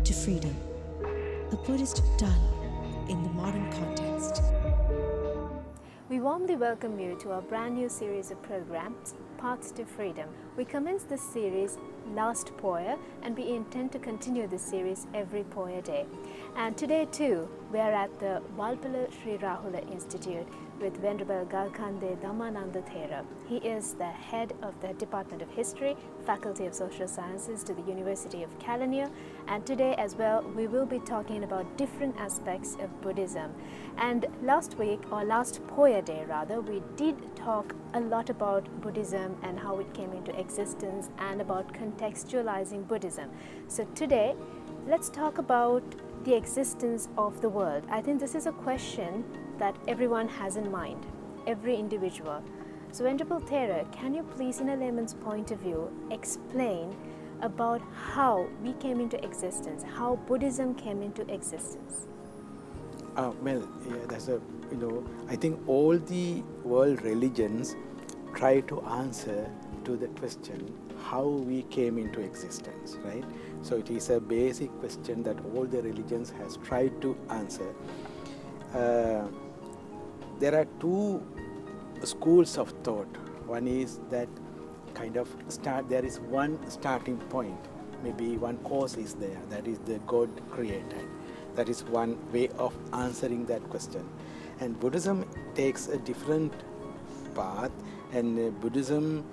to freedom, a Buddhist dialogue in the modern context. We warmly welcome you to our brand new series of programs, Paths to Freedom. We commenced this series last Poya, and we intend to continue this series every Poyaday. And today too, we are at the Walpala Sri Rahula Institute with Venerable Galkande Dhammananda Thera. He is the head of the Department of History, Faculty of Social Sciences to the University of Kelaniya. And today as well, we will be talking about different aspects of Buddhism. And last week, or last Poyaday rather, we did talk a lot about Buddhism and how it came into existence and about contextualizing Buddhism. So today, let's talk about the existence of the world. I think this is a question that everyone has in mind, every individual. So Venerable Thera, can you please, in a layman's point of view, explain about how we came into existence, how Buddhism came into existence? That's I think all the world religions try to answer to the question how we came into existence, right? So it is a basic question that all the religions has tried to answer. There are two schools of thought. One is that there is one starting point, maybe one cause is there, that is the God created. That is one way of answering that question. And Buddhism takes a different path, and Buddhism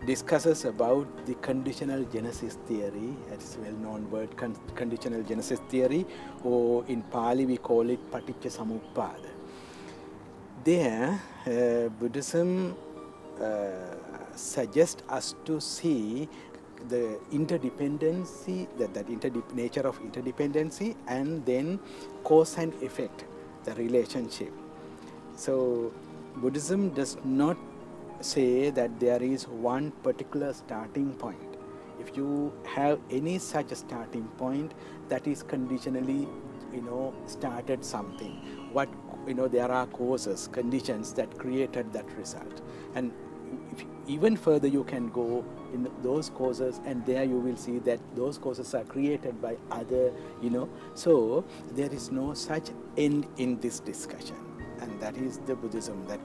discusses about the conditional genesis theory. That's a well-known word, conditional genesis theory, or in Pali we call it Paticca Samuppada. There, Buddhism suggests us to see the interdependency, nature of interdependency, and then cause and effect, the relationship. So Buddhism does not say that there is one particular starting point. If you have any such a starting point, that is conditionally, started something. There are causes, conditions that created that result. And even further you can go in those causes, and there you will see that those causes are created by other, So there is no such end in this discussion. And that is the Buddhism, that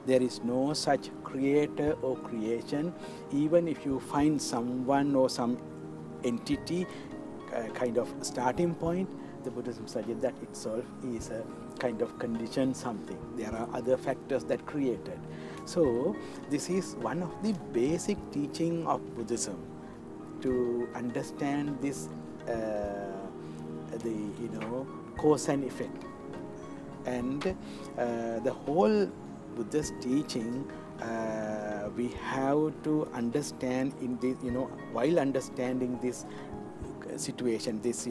there is no such creator or creation. Even if you find someone or some entity kind of starting point, the Buddhism suggests that itself is a kind of condition something. There are other factors that created. So this is one of the basic teaching of Buddhism, to understand this, cause and effect. And the whole Buddhist teaching, we have to understand in this, while understanding this situation, this,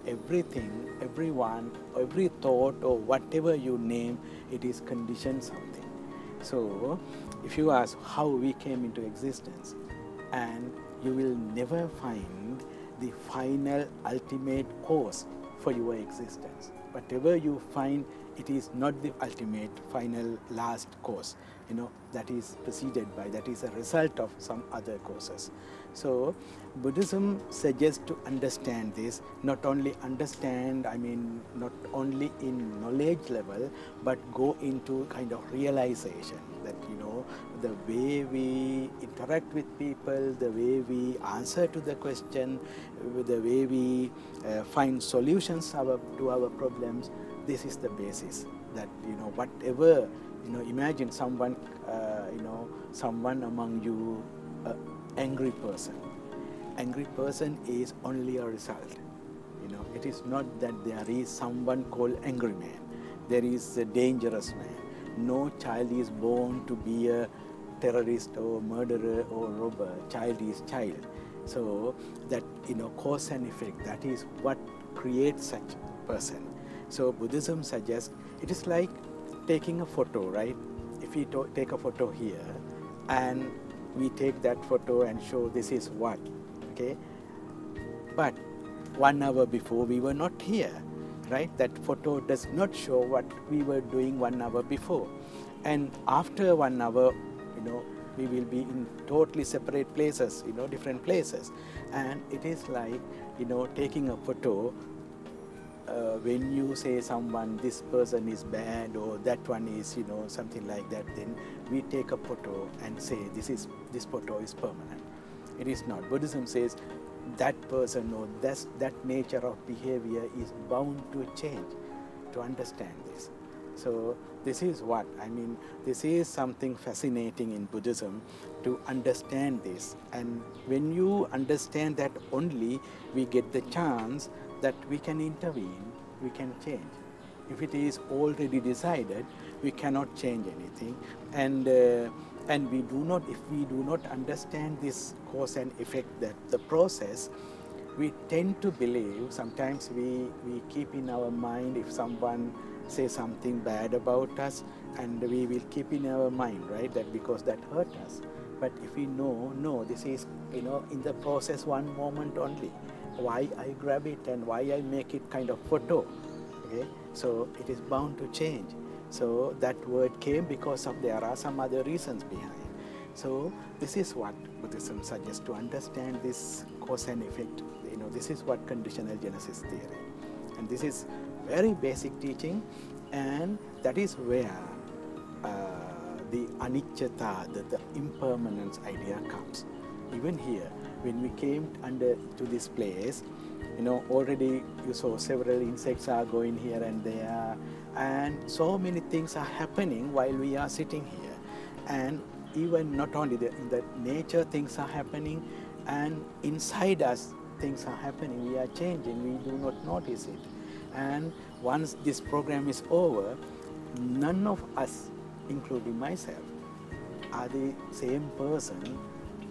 everything, everyone, every thought or whatever you name, it is conditioned something. So if you ask how we came into existence, and you will never find the final ultimate cause for your existence. Whatever you find, it is not the ultimate, final, last cause, that is preceded by, that is a result of some other causes. So Buddhism suggests to understand this, not only understand, not only in knowledge level, but go into kind of realization that, the way we interact with people, the way we answer to the question, the way we find solutions to our problems, this is the basis. That, whatever, imagine someone, someone among you, angry person. Angry person is only a result. It is not that there is someone called angry man. There is a dangerous man. No child is born to be a terrorist or murderer or robber. Child is child. So that, cause and effect, that is what creates such a person. So Buddhism suggests, it is like taking a photo, right? If we take a photo here, and we take that photo and show this is what, okay? But 1 hour before we were not here, right? That photo does not show what we were doing 1 hour before. And after 1 hour, we will be in totally separate places, different places. And it is like taking a photo, when you say someone, this person is bad or that one is, something like that, then we take a photo and say this photo is permanent. It is not. Buddhism says that person or that nature of behavior is bound to change, to understand this. So this is what, this is something fascinating in Buddhism, to understand this. And when you understand that only, we get the chance that we can intervene, we can change. If it is already decided, we cannot change anything. And we do not, if we do not understand this cause and effect, that the process, we tend to believe, sometimes we keep in our mind, if someone says something bad about us, and we will keep in our mind, right, that because that hurt us. But if we know, no, this is, in the process one moment only. Why I grab it and why I make it kind of photo, okay? So it is bound to change. So that word came because of there are some other reasons behind. So this is what Buddhism suggests, to understand this cause and effect. This is what conditional genesis theory. And this is very basic teaching, and that is where the anicca, the impermanence idea comes. Even here, when we came to this place, already you saw several insects are going here and there, and so many things are happening while we are sitting here. And even not only in the nature things are happening, and inside us things are happening, we are changing, we do not notice it. And once this program is over, none of us, including myself, are the same person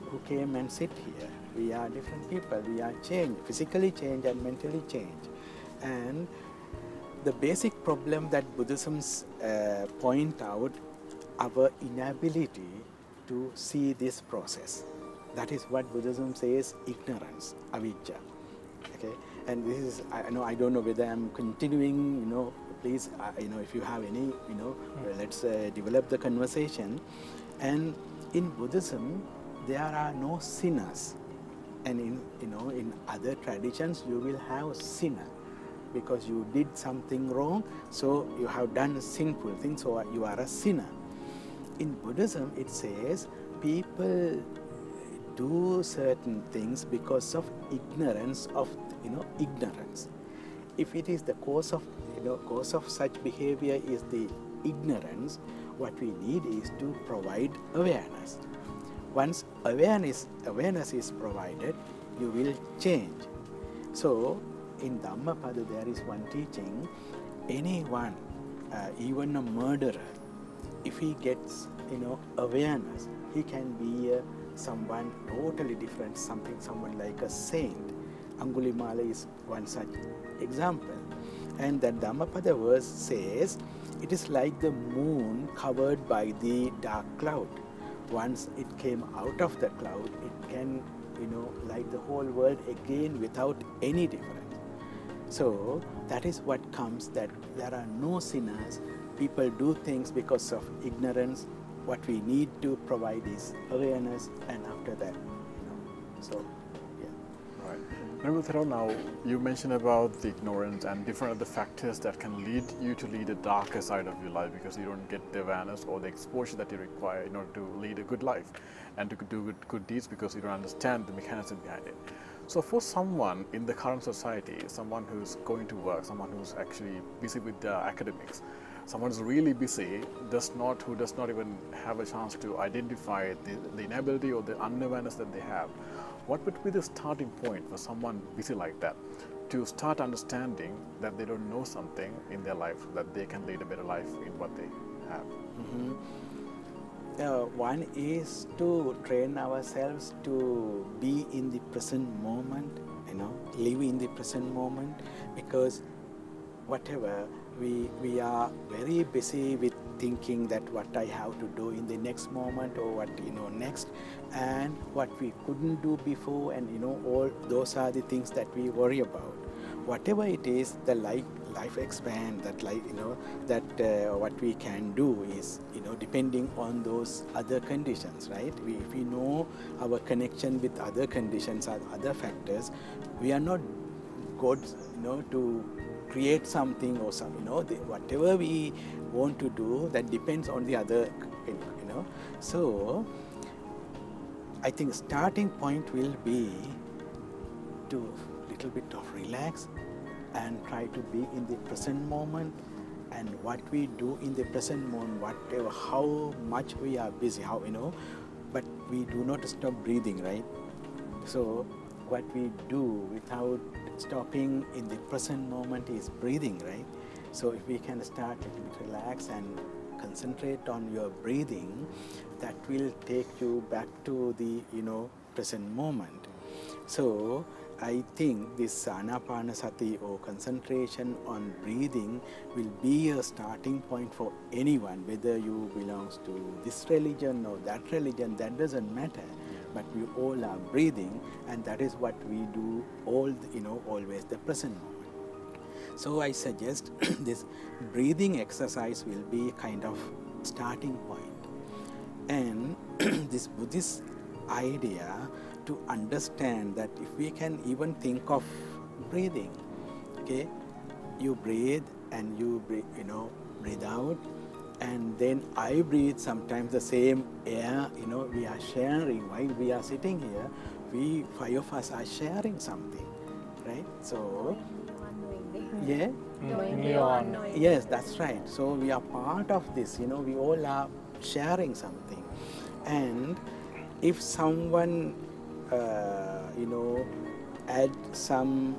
who came and sit here. We are different people, we are changed, physically changed and mentally changed. And the basic problem that Buddhism's point out, our inability to see this process. That is what Buddhism says, ignorance, avijja. Okay? And this is, I don't know whether I'm continuing, please, if you have any, let's develop the conversation. And in Buddhism, there are no sinners. And in other traditions, you will have sinner, because you did something wrong, so you have done sinful things, so you are a sinner. In Buddhism, it says people do certain things because of ignorance of, ignorance. If it is the cause of such behavior is the ignorance, what we need is to provide awareness. Once awareness is provided, you will change. So in Dhammapada there is one teaching, anyone, even a murderer, if he gets awareness, he can be someone totally different, someone like a saint. Angulimala is one such example. And that Dhammapada verse says, it is like the moon covered by the dark cloud. Once it came out of the cloud, it can, light the whole world again without any difference. So that is what comes, that there are no sinners. People do things because of ignorance. What we need to provide is awareness, and after that, so, yeah. Right. Now, you mentioned about the ignorance and different other factors that can lead you to lead a darker side of your life because you don't get the awareness or the exposure that you require in order to lead a good life and to do good deeds, because you don't understand the mechanism behind it. So for someone in the current society, someone who's going to work, someone who's actually busy with their academics, someone who's really busy, who does not even have a chance to identify the inability or the unawareness that they have, what would be the starting point for someone busy like that to start understanding that they don't know something in their life, that they can lead a better life in what they have? One is to train ourselves to be in the present moment, live in the present moment, because whatever, we are very busy with thinking that what I have to do in the next moment or what, next, and what we couldn't do before, and all those are the things that we worry about. Whatever it is, the life life expand, that that what we can do is, depending on those other conditions, right? If we know our connection with other conditions or other factors, we are not gods, to create something or some, whatever we want to do, that depends on the other, So I think starting point will be to little bit of relax and try to be in the present moment, and what we do in the present moment, whatever, how much we are busy, but we do not stop breathing, right? So what we do without stopping in the present moment is breathing, right? So if we can start a little bit relax and concentrate on your breathing, that will take you back to the present moment. So I think this anapanasati or concentration on breathing will be a starting point for anyone, whether you belongs to this religion or that religion, that doesn't matter. But we all are breathing, and that is what we do always the present moment. So I suggest this breathing exercise will be kind of starting point. And this Buddhist idea to understand that if we can even think of breathing, okay, you breathe and you breathe out, and then I breathe sometimes the same air, we are sharing while we are sitting here, five of us are sharing something, right? So yeah, yes, that's right. So we are part of this, we all are sharing something. And if someone add some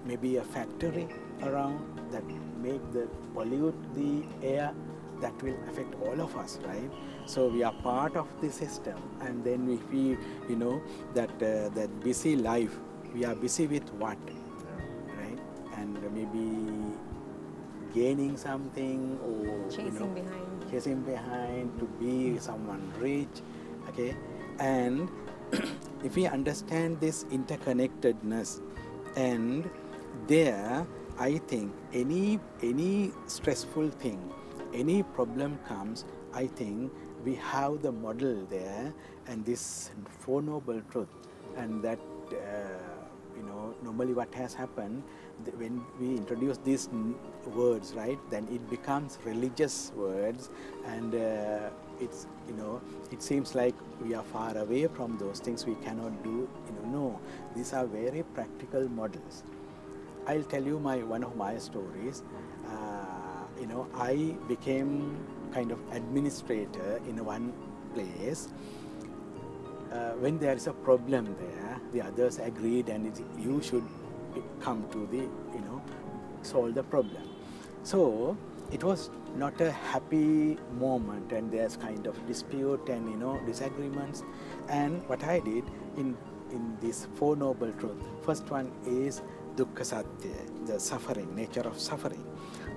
maybe a factory around that pollute the air, that will affect all of us, right? So we are part of the system, and then if we that busy life, we are busy with what, right? And maybe gaining something, or chasing behind to be someone rich, okay? And if we understand this interconnectedness, and there, I think any stressful thing, any problem comes, I think we have the model there, and this Four Noble Truth, and that normally what has happened, when we introduce these words, right, then it becomes religious words, and it's it seems like we are far away from those things, we cannot do, no, these are very practical models. I'll tell you one of my stories. I became kind of administrator in one place. When there is a problem there, the others agreed, and you should come to the, solve the problem. So it was not a happy moment, and there's kind of dispute and disagreements. And what I did in this Four Noble Truth, first one is dukkha satya, the suffering, nature of suffering.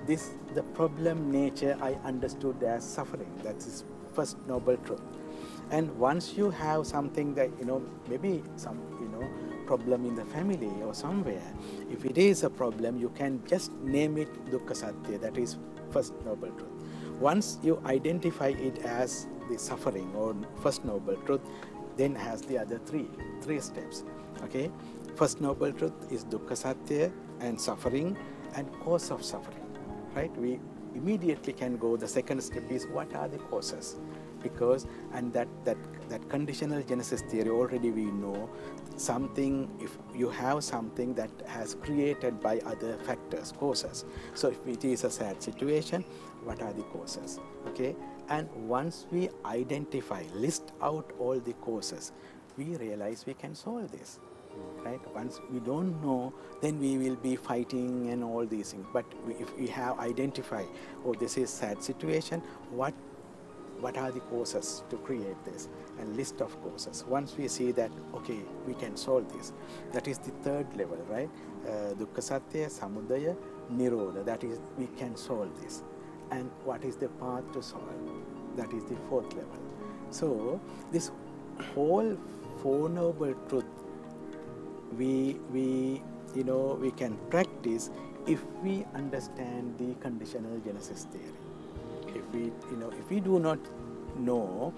The problem nature I understood as suffering. That is first noble truth. And once you have something that, maybe some, problem in the family or somewhere, if it is a problem, you can just name it dukkha satya, that is first noble truth. Once you identify it as the suffering or first noble truth, then has the other three steps, okay? First noble truth is dukkha satya and suffering and cause of suffering, right? We immediately can go, the second step is what are the causes? Because, and that conditional genesis theory, already we know something, if you have something that has created by other factors, causes. So if it is a sad situation, what are the causes, okay? And once we identify, list out all the causes, we realize we can solve this, right? Once we don't know, then we will be fighting and all these things. But if we have identified, oh, this is sad situation, what are the causes to create this, and list of causes. Once we see that, okay, we can solve this, that is the third level, right? Dukkha satya, samudaya, nirodha, that is, we can solve this. And what is the path to solve? That is the fourth level. So this whole Four Noble Truth, we you know, we can practice if we understand the conditional genesis theory. If we, you know, if we do not know,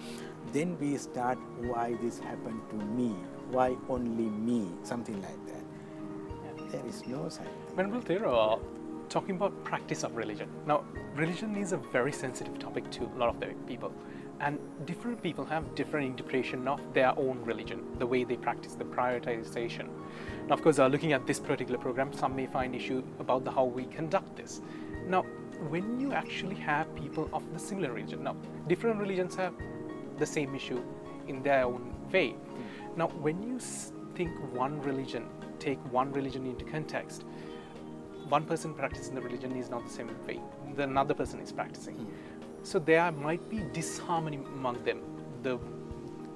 then we start why this happened to me, why only me, something like that. There is no such thing. Venerable Thera, talking about practice of religion. Now, religion is a very sensitive topic to a lot of the people, and different people have different interpretation of their own religion, the way they practice the prioritization. Now, of course, looking at this particular program, some may find issue about how we conduct this. Now, when you actually have people of the similar religion, now, different religions have the same issue in their own way. Now, when you think one religion, take one religion into context, one person practicing the religion is not the same way the another person is practicing. So there might be disharmony among them. The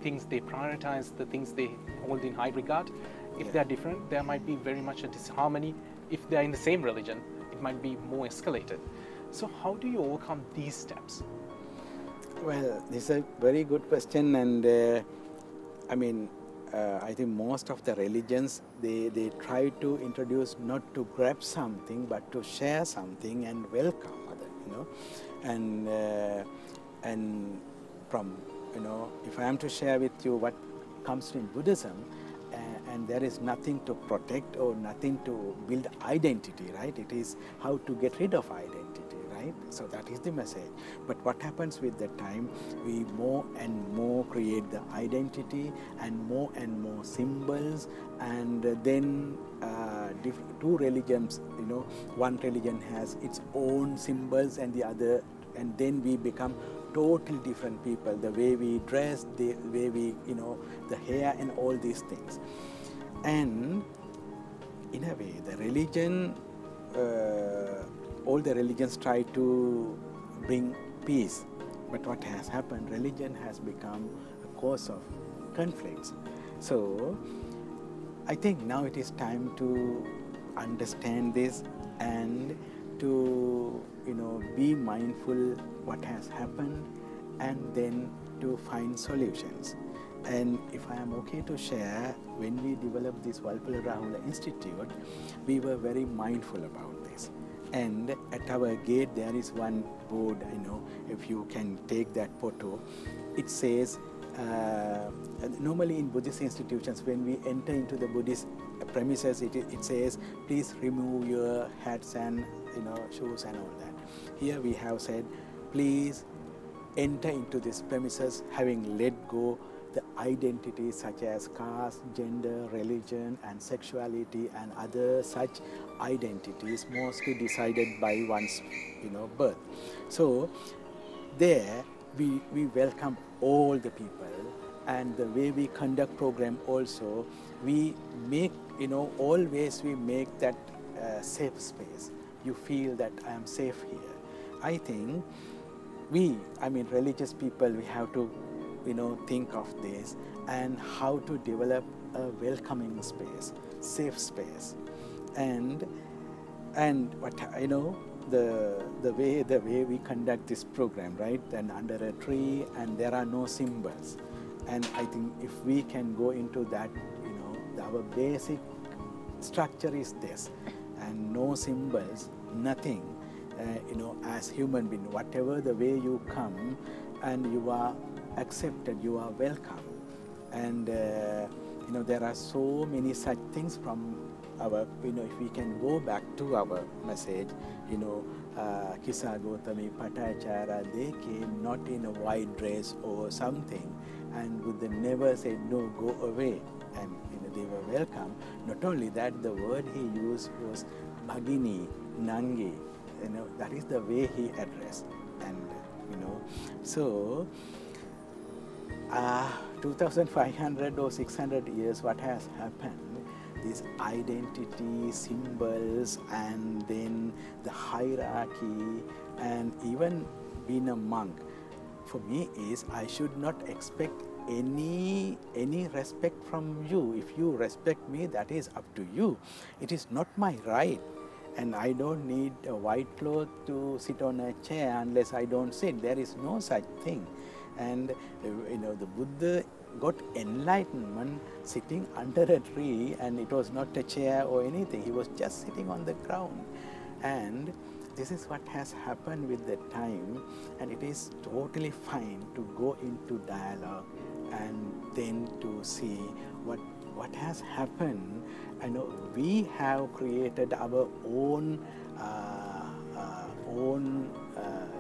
things they prioritize, the things they hold in high regard, if they are different, there might be very much a disharmony. If they are in the same religion, it might be more escalated. So how do you overcome these steps? Well, this is a very good question, and I mean, I think most of the religions, they try to introduce not to grab something, but to share something and welcome other, you know. And from, you know, if I am to share with you what comes in Buddhism, and there is nothing to protect or nothing to build identity, right? It is how to get rid of identity, right? So that is the message. But what happens with the time, we more and more create the identity and more symbols, and then two religions, you know, one religion has its own symbols and the other, and then we become totally different people, the way we dress, the way we, you know, the hair and all these things. And in a way, the religion, all the religions try to bring peace, but what has happened, religion has become a cause of conflicts. So I think now it is time to understand this and to, you know, be mindful what has happened, and then to find solutions. And if I am okay to share, when we developed this Walpala Rahula Institute, we were very mindful about this. And at our gate there is one board, you know, if you can take that photo, it says, normally in Buddhist institutions, when we enter into the Buddhist premises, it says, please remove your hats and, you know, shoes and all that. Here we have said, please enter into this premises having let go the identities such as caste, gender, religion and sexuality and other such identities mostly decided by one's, you know, birth. So there we welcome all the people, and the way we conduct program also, we make, you know, always we make that safe space. You feel that I am safe here. I think I mean religious people, we have to, you know, think of this and how to develop a welcoming space, safe space, and what, you know, the way we conduct this program, right? And under a tree, and there are no symbols, and I think if we can go into that, you know, our basic structure is this, and no symbols, nothing. You know, as human being, whatever the way you come, and you are accepted, you are welcome. And you know, there are so many such things from our, you know, if we can go back to our message, you know, Kisa Gotami Patachara, they came not in a white dress or something, and Buddha never said, no, go away, and, you know, they were welcome. Not only that, the word he used was Bhagini, Nangi, you know, that is the way he addressed. And, you know, so 2,500 or 600 years, what has happened? These identity, symbols, and then the hierarchy, and even being a monk, for me is I should not expect any respect from you. If you respect me, that is up to you. It is not my right. And I don't need a white cloth to sit on a chair unless I don't sit. There is no such thing. And you know, the Buddha got enlightenment sitting under a tree, and it was not a chair or anything. He was just sitting on the ground. And this is what has happened with the time, and it is totally fine to go into dialogue and then to see what has happened. I know we have created our own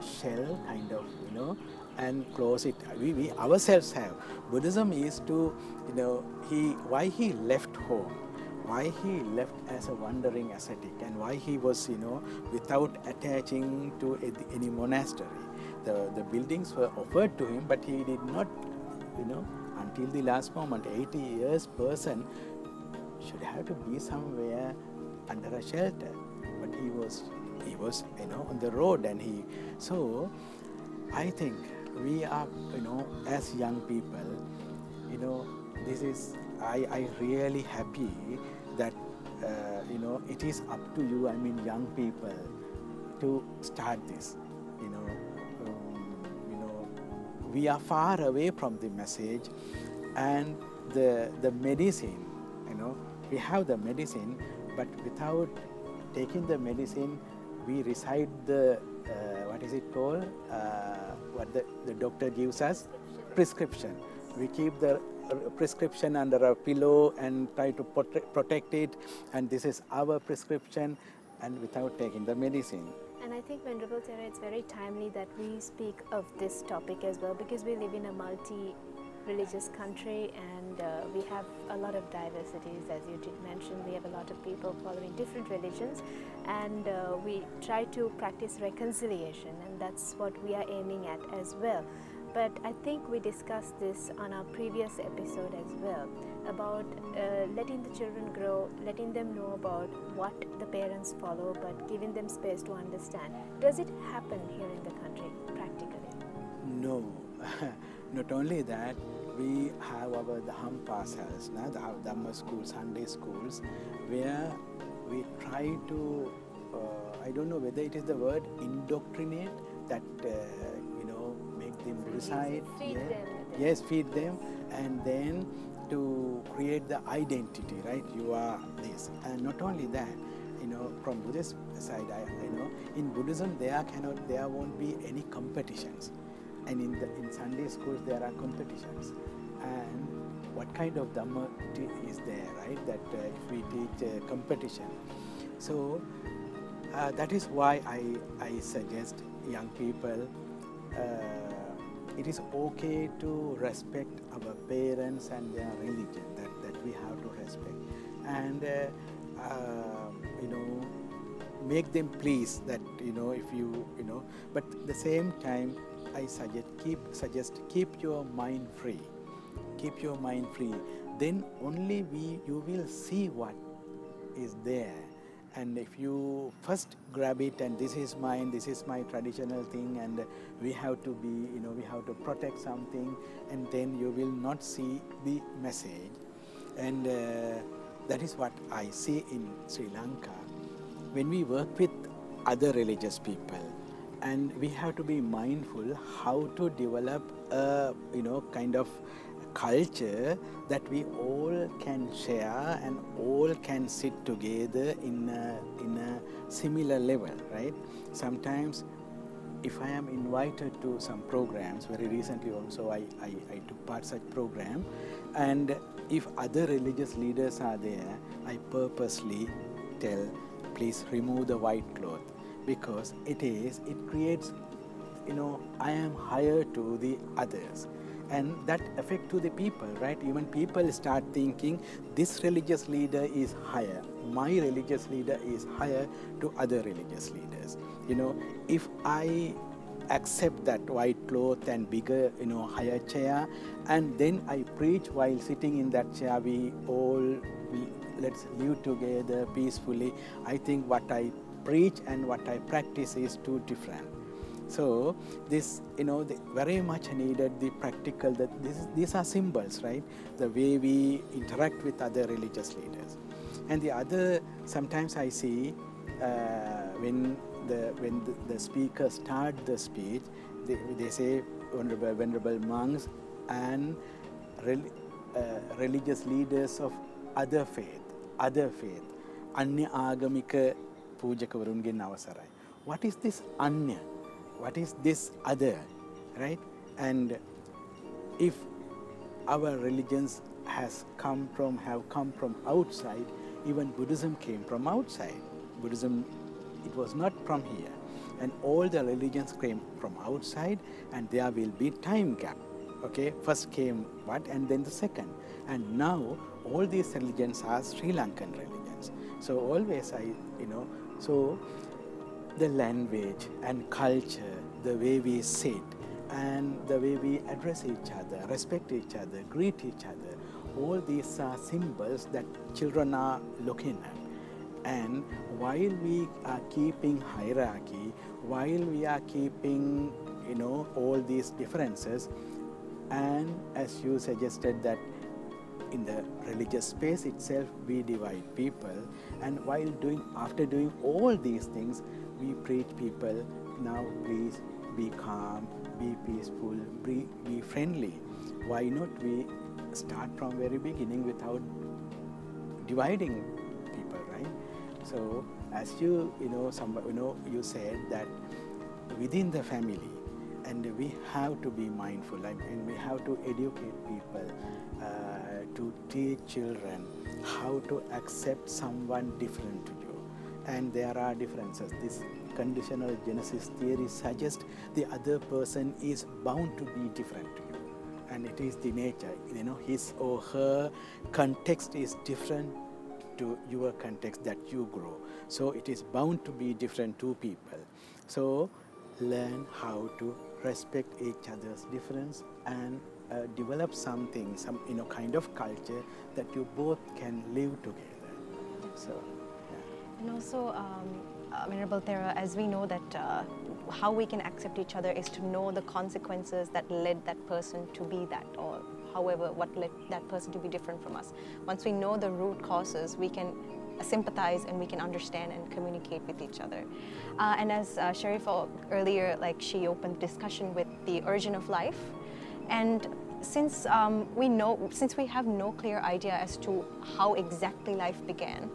shell, kind of, and close it. We ourselves have. Buddhism is to, why he left home, why he left as a wandering ascetic, and why he was, without attaching to any monastery. The buildings were offered to him, but he did not, until the last moment. 80 years person should have to be somewhere under a shelter, but he was on the road, and so I think we are, as young people, this is, I really happy that, it is up to you, young people, to start this, we are far away from the message, and the medicine, we have the medicine, but without taking the medicine, we recite the, what is it called, what the doctor gives us, prescription. We keep the prescription under a pillow and try to protect it, and this is our prescription, and without taking the medicine. And I think, Venerable Thera, it's very timely that we speak of this topic as well, because we live in a multi-religious country, and we have a lot of diversities. As you did mention, we have a lot of people following different religions, and we try to practice reconciliation, and that's what we are aiming at as well. But I think we discussed this on our previous episode as well, about letting the children grow, letting them know about what the parents follow, but giving them space to understand. Does it happen here in the country, practically? No. Not only that, we have our Dhamma cells, the Dhamma schools, Sunday schools, where we try to, I don't know whether it is the word indoctrinate, that, make them recite. Feed them. Yes, feed them, and then to create the identity, right? You are this. And not only that, from Buddhist side, in Buddhism there won't be any competitions. And in Sunday schools there are competitions. And what kind of Dhamma is there, right? That if we teach competition. So that is why I suggest young people, it is okay to respect our parents and their religion, that we have to respect. And make them please that, if you, but at the same time, I suggest keep your mind free. Keep your mind free. Then only you will see what is there. And if you first grab it, and this is mine, this is my traditional thing, and we have to be, we have to protect something, and then you will not see the message. And that is what I see in Sri Lanka. When we work with other religious people, and we have to be mindful how to develop a, kind of culture that we all can share and all can sit together in a similar level, right? Sometimes if I am invited to some programs, very recently also I took part such program, and if other religious leaders are there, I purposely tell, please remove the white cloth, because it creates, I am higher to the others. And that affect to the people, right? Even people start thinking, this religious leader is higher, my religious leader is higher to other religious leaders. If I accept that white cloth and bigger, higher chair, and then I preach while sitting in that chair, let's live together peacefully. I think what I preach and what I practice is too different. So this, very much needed the practical, these are symbols, right? The way we interact with other religious leaders. And the other, sometimes I see when the speaker start the speech, they say, venerable monks and religious leaders of other faith, Anya Agamika Pujakarungen Navasarai. What is this Anya? What is this other? Right? And if our religions have come from outside, even Buddhism came from outside. Buddhism, it was not from here. And all the religions came from outside, and there will be time gap. Okay, first came what, and then the second. And now all these religions are Sri Lankan religions. So always so the language and culture, the way we sit, and the way we address each other, respect each other, greet each other, all these are symbols that children are looking at. And while we are keeping hierarchy, while we are keeping, all these differences, and as you suggested that in the religious space itself we divide people, and after doing all these things, we preach people, now please be calm, be peaceful, be friendly. Why not we start from very beginning without dividing people, right? So as you said that within the family, and we have to be mindful, and we have to educate people to teach children how to accept someone different to you. And there are differences. This conditional genesis theory suggests the other person is bound to be different to you, and it is the nature. His or her context is different to your context that you grow, so it is bound to be different to people. So learn how to respect each other's difference and develop some kind of culture that you both can live together. So yeah. And also, Venerable Thera, as we know that how we can accept each other is to know the consequences that led that person to be that, or however, what led that person to be different from us. Once we know the root causes, we can sympathize and we can understand and communicate with each other. And as Sharifa earlier, she opened discussion with the origin of life. And since we have no clear idea as to how exactly life began,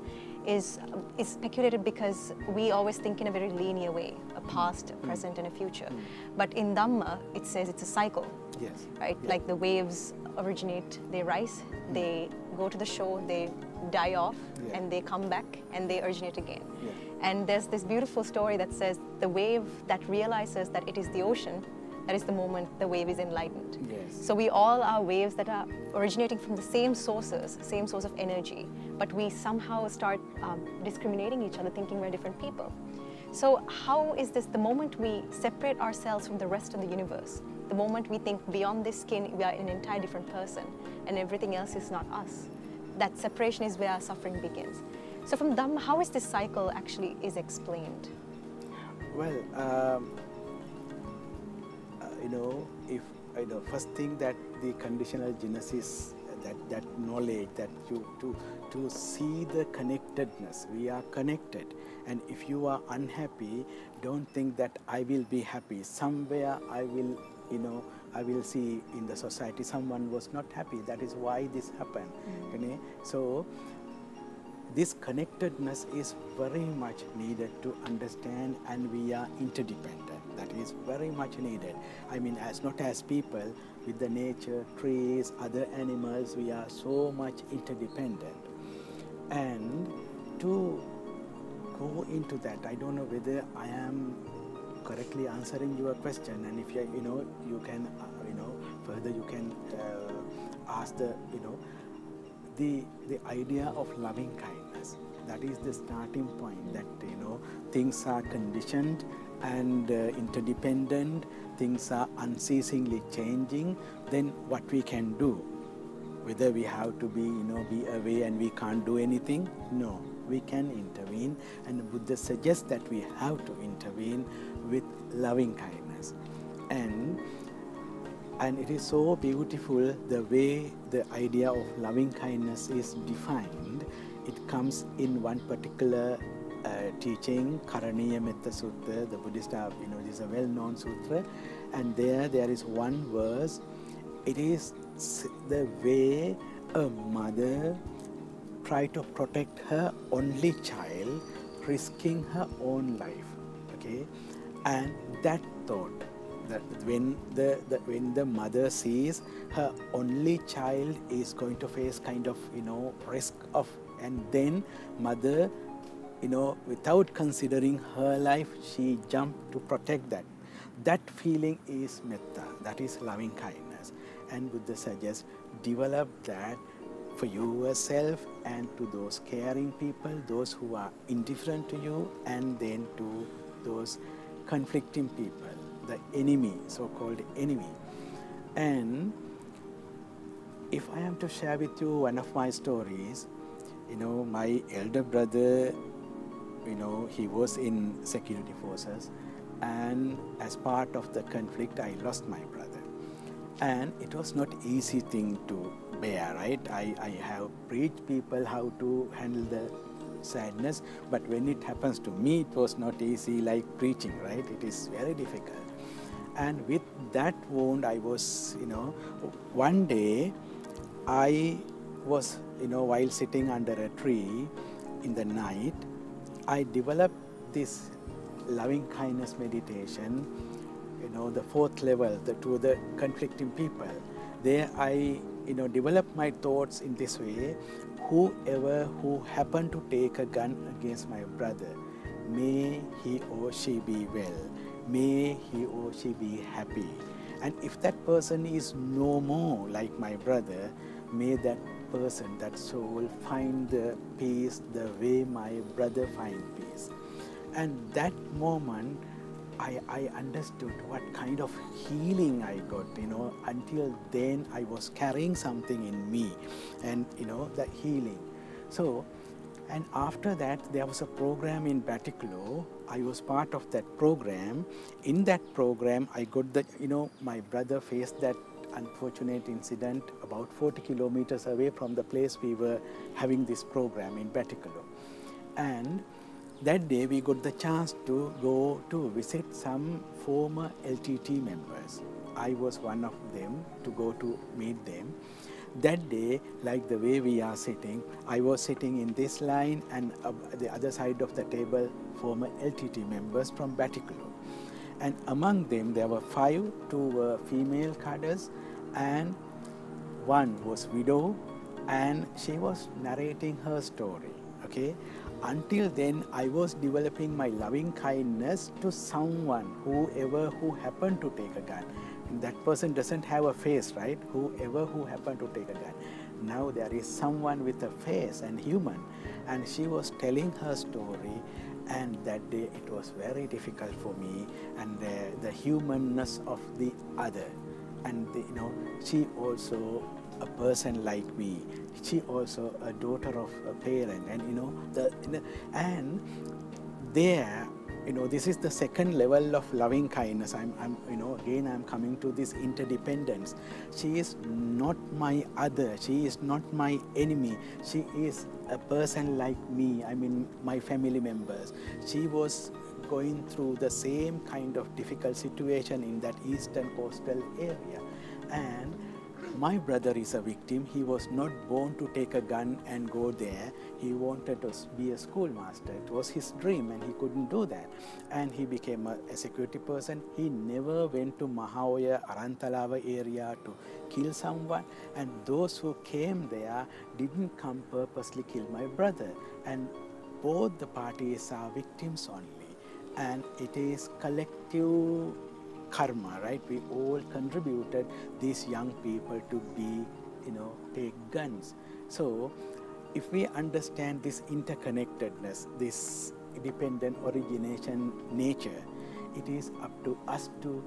is speculated because we always think in a very linear way, a past, a present, and a future. But in Dhamma, it says it's a cycle. Yes. Right? Yeah. Like the waves originate, they rise, they go to the shore, they die off, and they come back, and they originate again. Yeah. And there's this beautiful story that says the wave that realizes that it is the ocean, that is the moment the wave is enlightened. Yes. So we all are waves that are originating from the same sources, same source of energy, but we somehow start discriminating each other, thinking we're different people. So how is this, the moment we separate ourselves from the rest of the universe, the moment we think beyond this skin, we are an entire different person, and everything else is not us, that separation is where our suffering begins. So from Dhamma, how is this cycle actually is explained? Well, first thing that the conditional genesis, that knowledge, that to see the connectedness, we are connected. And if you are unhappy, don't think that I will be happy. Somewhere I will see in the society someone was not happy. That is why this happened. So this connectedness is very much needed to understand, and we are interdependent. That is very much needed. I mean, not as people, with the nature, trees, other animals, we are so much interdependent. And to go into that, I don't know whether I am correctly answering your question, and if you can, further you can ask the idea of loving kindness. That is the starting point, that things are conditioned and interdependent, things are unceasingly changing. Then what we can do, whether we have to be away and we can't do anything, no, we can intervene, and the Buddha suggests that we have to intervene with loving kindness. And it is so beautiful the way the idea of loving kindness is defined. It comes in one particular teaching, Karaniya Metta Sutta, the Buddhist, this is a well-known sutra, and there is one verse. It is the way a mother tried to protect her only child, risking her own life. Okay, and that thought, that when the mother sees her only child is going to face kind of risk of, and then mother without considering her life, she jumped to protect that. That feeling is metta, that is loving kindness. And Buddha suggests develop that for yourself and to those caring people, those who are indifferent to you, and then to those conflicting people, the enemy, so-called enemy. And if I am to share with you one of my stories, my elder brother, he was in security forces, and as part of the conflict, I lost my brother. And it was not easy thing to bear, right? I have preached people how to handle the sadness, but when it happens to me, it was not easy like preaching, right? It is very difficult. And with that wound, I was, one day, I was, while sitting under a tree in the night, I developed this loving kindness meditation, the fourth level, to the conflicting people. There I, developed my thoughts in this way: whoever who happened to take a gun against my brother, may he or she be well, may he or she be happy. And if that person is no more like my brother, may that person, that soul, find the peace the way my brother find peace. And that moment, I understood what kind of healing I got. Until then I was carrying something in me, and that healing. So, and after that there was a program in Batticaloa. I was part of that program. In that program, I got the, my brother faced that unfortunate incident about 40 kilometers away from the place we were having this program in Batticaloa. And that day we got the chance to go to visit some former LTT members. I was one of them, to go to meet them. That day, like the way we are sitting, I was sitting in this line, and the other side of the table, former LTT members from Batticaloa. And among them, there were 5, 2 were female cadres, and 1 was widow, and she was narrating her story, okay? Until then, I was developing my loving kindness to someone, whoever who happened to take a gun. That person doesn't have a face, right? Whoever who happened to take a gun. Now there is someone with a face and human, and she was telling her story. And that day it was very difficult for me, and the humanness of the other, and she also a person like me, she also a daughter of a parent, and and there, this is the second level of loving kindness. Again I'm coming to this interdependence. She is not my other, she is not my enemy, she is a person like me, my family members. She was going through the same kind of difficult situation in that eastern coastal area. And my brother is a victim. He was not born to take a gun and go there. He wanted to be a schoolmaster. It was his dream, and he couldn't do that. And he became a security person. He never went to Mahaoya, Arantalava area to kill someone. And those who came there didn't come purposely kill my brother. And both the parties are victims only. And it is collective karma, right? We all contributed these young people to be, take guns. So if we understand this interconnectedness, this dependent origination nature, it is up to us to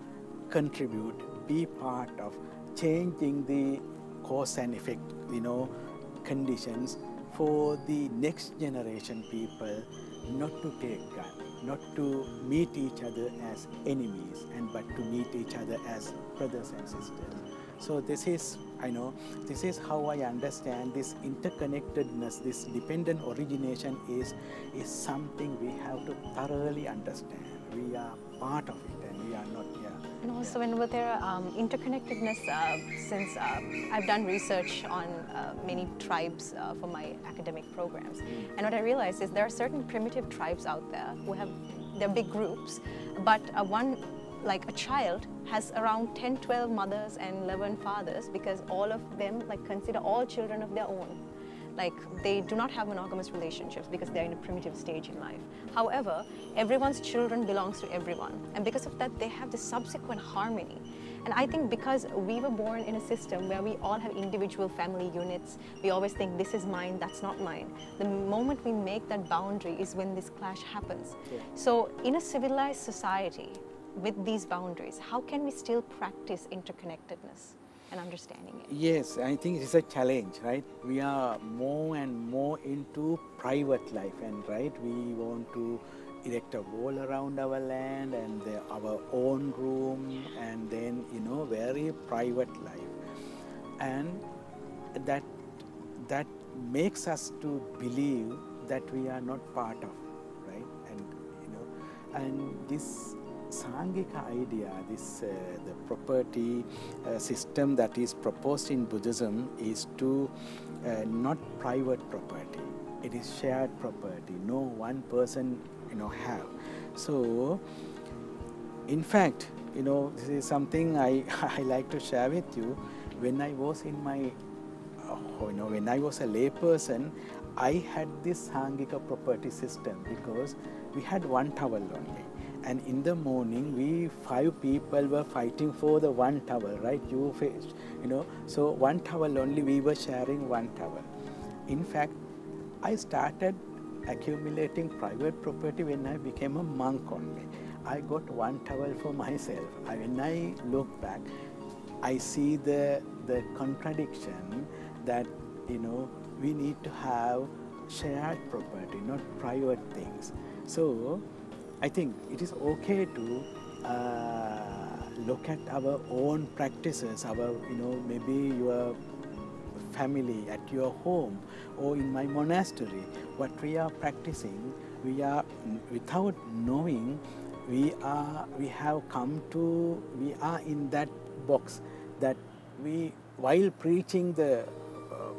contribute, be part of changing the cause and effect, conditions for the next generation people not to take gun, not to meet each other as enemies, but to meet each other as brothers and sisters. So this is, this is how I understand this interconnectedness, this dependent origination is something we have to thoroughly understand. We are part of it, and we are not here. And also, when there are interconnectedness, since I've done research on many tribes for my academic programs, and what I realized is there are certain primitive tribes out there who have, they're big groups, but like a child has around 10, 12 mothers and 11 fathers, because all of them like consider all children of their own. Like, they do not have monogamous relationships because they're in a primitive stage in life. However, everyone's children belongs to everyone, and because of that they have this subsequent harmony. And I think because we were born in a system where we all have individual family units, we always think this is mine, that's not mine. The moment we make that boundary is when this clash happens. Yeah. So in a civilized society with these boundaries, how can we still practice interconnectedness and understanding it? Yes, I think it is a challenge, right? We are more and more into private life, and right, we want to erect a wall around our land and our own room, and then, you know, very private life, and that makes us to believe that we are not part of, right? And you know, and this Sangika idea, the property system that is proposed in Buddhism is to not private property. It is shared property. No one person, you know, have. So, in fact, you know, this is something I like to share with you. When I was in my, you know, when I was a lay person, I had this Sangika property system because we had one towel only. And in the morning, we 5 people were fighting for the one towel, right? You know, so one towel only, we were sharing one towel. In fact, I started accumulating private property when I became a monk only. I got one towel for myself. When I look back, I see the contradiction that, you know, we need to have shared property, not private things. So I think it is okay to look at our own practices, our, you know, maybe your family, at your home, or in my monastery. What we are practicing, we are, without knowing, we are in that box that we, while preaching the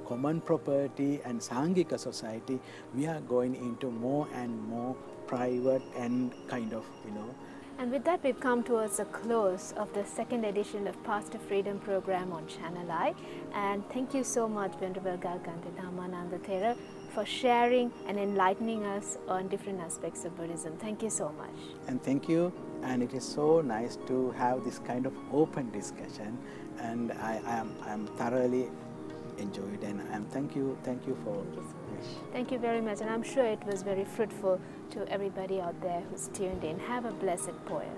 common property and Sangika society, we are going into more and more private and kind of, you know. And with that, we've come towards the close of the second edition of Path to Freedom program on Channeleye. And thank you so much, Venerable Galkante Dhammananda Thera, for sharing and enlightening us on different aspects of Buddhism. Thank you so much. And thank you. And it is so nice to have this kind of open discussion. And I am thoroughly enjoyed, and thank you for Thank you so much. Thank you very much, and I'm sure it was very fruitful to everybody out there who's tuned in. Have a blessed Poya.